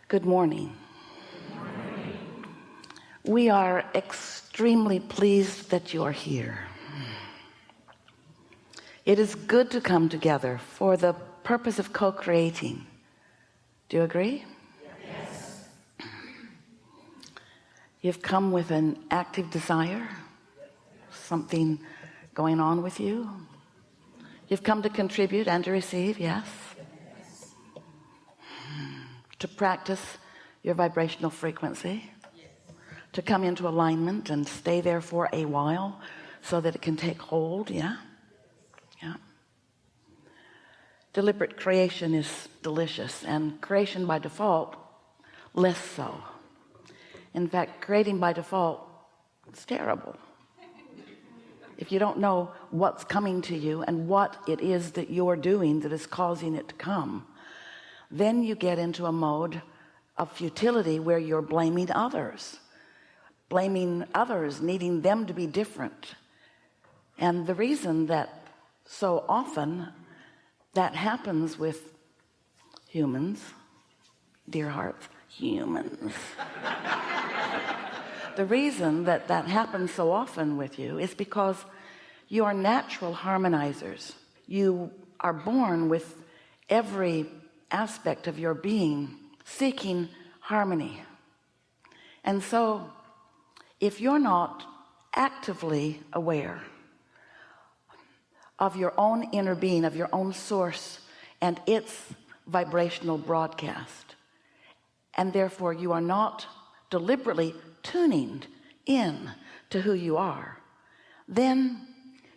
Good morning. We are extremely pleased that you are here. It is good to come together for the purpose of co-creating. Do you agree? Yes. You've come with an active desire, something going on with you. You've come to contribute and to receive, yes. To practice your vibrational frequency, to come into alignment and stay there for a while so that it can take hold. Yeah. Deliberate creation is delicious, and creation by default less so. In fact, creating by default is terrible. If you don't know what's coming to you and what it is that you're doing that is causing it to come, then you get into a mode of futility where you're blaming others, needing them to be different. And the reason that so often that happens with humans, dear hearts, humans. The reason that happens so often with you is because you are natural harmonizers. You are born with every aspect of your being seeking harmony. And so if you're not actively aware of your own inner being, of your own source and its vibrational broadcast, and therefore you are not deliberately tuning in to who you are, then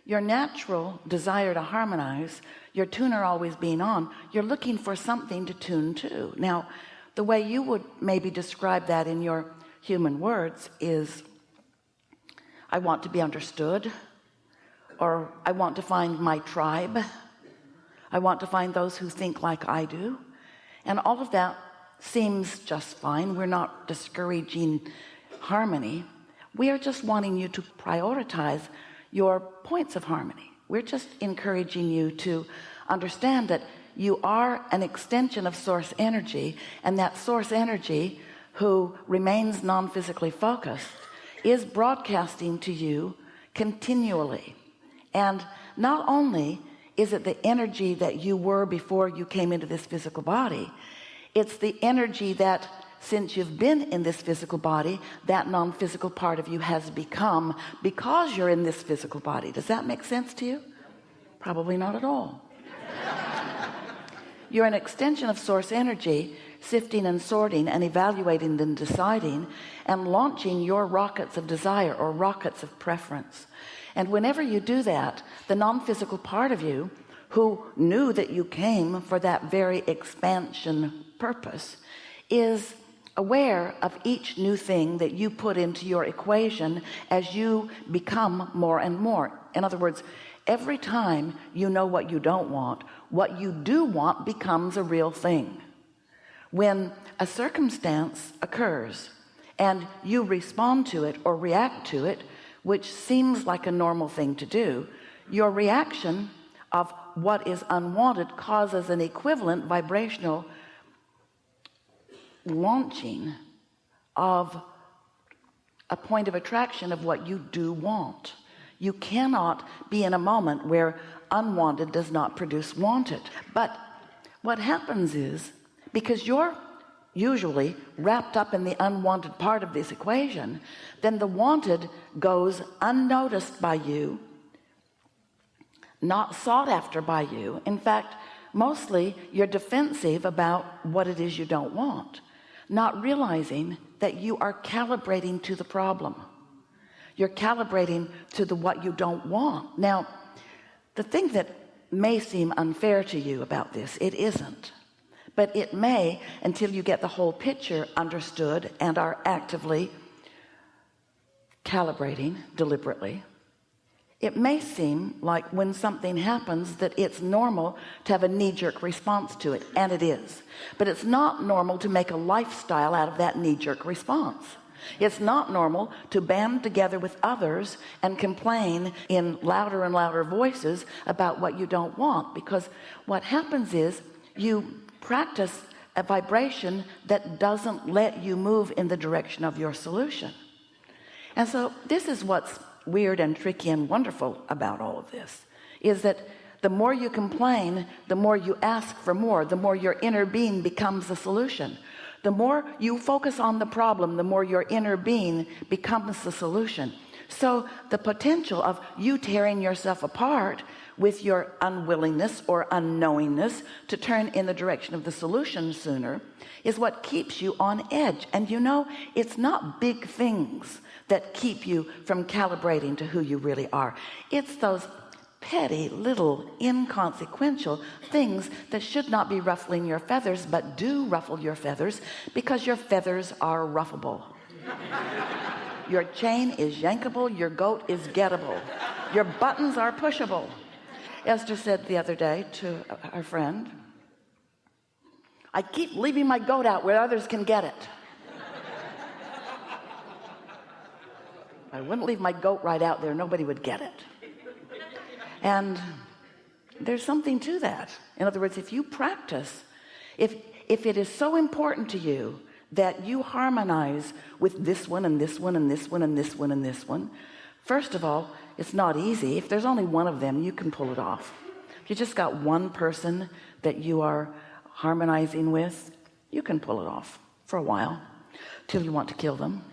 your natural desire to harmonize, your tuner always being on, you're looking for something to tune to. Now, the way you would maybe describe that in your human words is, I want to be understood, or I want to find my tribe, I want to find those who think like I do. And all of that seems just fine. We're not discouraging harmony. We are just wanting you to prioritize your points of harmony. We're just encouraging you to understand that you are an extension of source energy, and that source energy, who remains non-physically focused, is broadcasting to you continually. And not only is it the energy that you were before you came into this physical body, it's the energy that, since you've been in this physical body, that non-physical part of you has become because you're in this physical body. Does that make sense to you? Probably not at all. You're an extension of source energy, sifting and sorting and evaluating and deciding and launching your rockets of desire or rockets of preference. And whenever you do that, the non-physical part of you, who knew that you came for that very expansion purpose, is aware of each new thing that you put into your equation as you become more and more. In other words, every time you know what you don't want, what you do want becomes a real thing. When a circumstance occurs and you respond to it or react to it, which seems like a normal thing to do, your reaction of what is unwanted causes an equivalent vibrational launching of a point of attraction of what you do want. You cannot be in a moment where unwanted does not produce wanted. But what happens is, because you're usually wrapped up in the unwanted part of this equation, then the wanted goes unnoticed by you, not sought after by you. In fact, mostly you're defensive about what it is you don't want, not realizing that you are calibrating to the problem. You're calibrating to what you don't want. Now, the thing that may seem unfair to you about this, it isn't, but it may, until you get the whole picture understood and are actively calibrating deliberately. It may seem like when something happens that it's normal to have a knee-jerk response to it, and it is. But it's not normal to make a lifestyle out of that knee-jerk response. It's not normal to band together with others and complain in louder and louder voices about what you don't want, because what happens is you practice a vibration that doesn't let you move in the direction of your solution. And so this is what's weird and tricky and wonderful about all of this, is that the more you complain, the more you ask for more, the more your inner being becomes the solution. The more you focus on the problem, the more your inner being becomes the solution. So the potential of you tearing yourself apart with your unwillingness or unknowingness to turn in the direction of the solution sooner is what keeps you on edge. And you know, it's not big things that keep you from calibrating to who you really are. It's those petty little inconsequential things that should not be ruffling your feathers, but do ruffle your feathers because your feathers are ruffable. Your chain is yankable, your goat is gettable, your buttons are pushable. Esther said the other day to our friend, I keep leaving my goat out where others can get it. I wouldn't leave my goat right out there, nobody would get it. And there's something to that. In other words, if you practice, if it is so important to you that you harmonize with this one and this one and this one and this one and this one, first of all, it's not easy. If there's only one of them, you can pull it off. If you just got one person that you are harmonizing with, you can pull it off for a while till you want to kill them.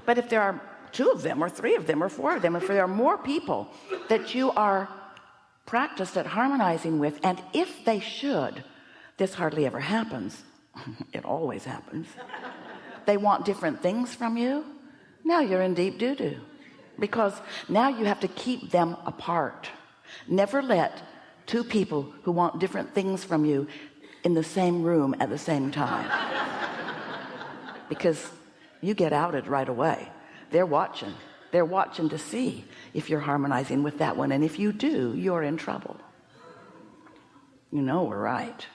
But if there are two of them or three of them or four of them, if there are more people that you are practiced at harmonizing with, and if they should, this hardly ever happens. It always happens. They want different things from you. Now you're in deep doo-doo, because now you have to keep them apart. Never let two people who want different things from you in the same room at the same time, because you get outed right away. They're watching to see if you're harmonizing with that one, and if you do, you're in trouble. You know we're right.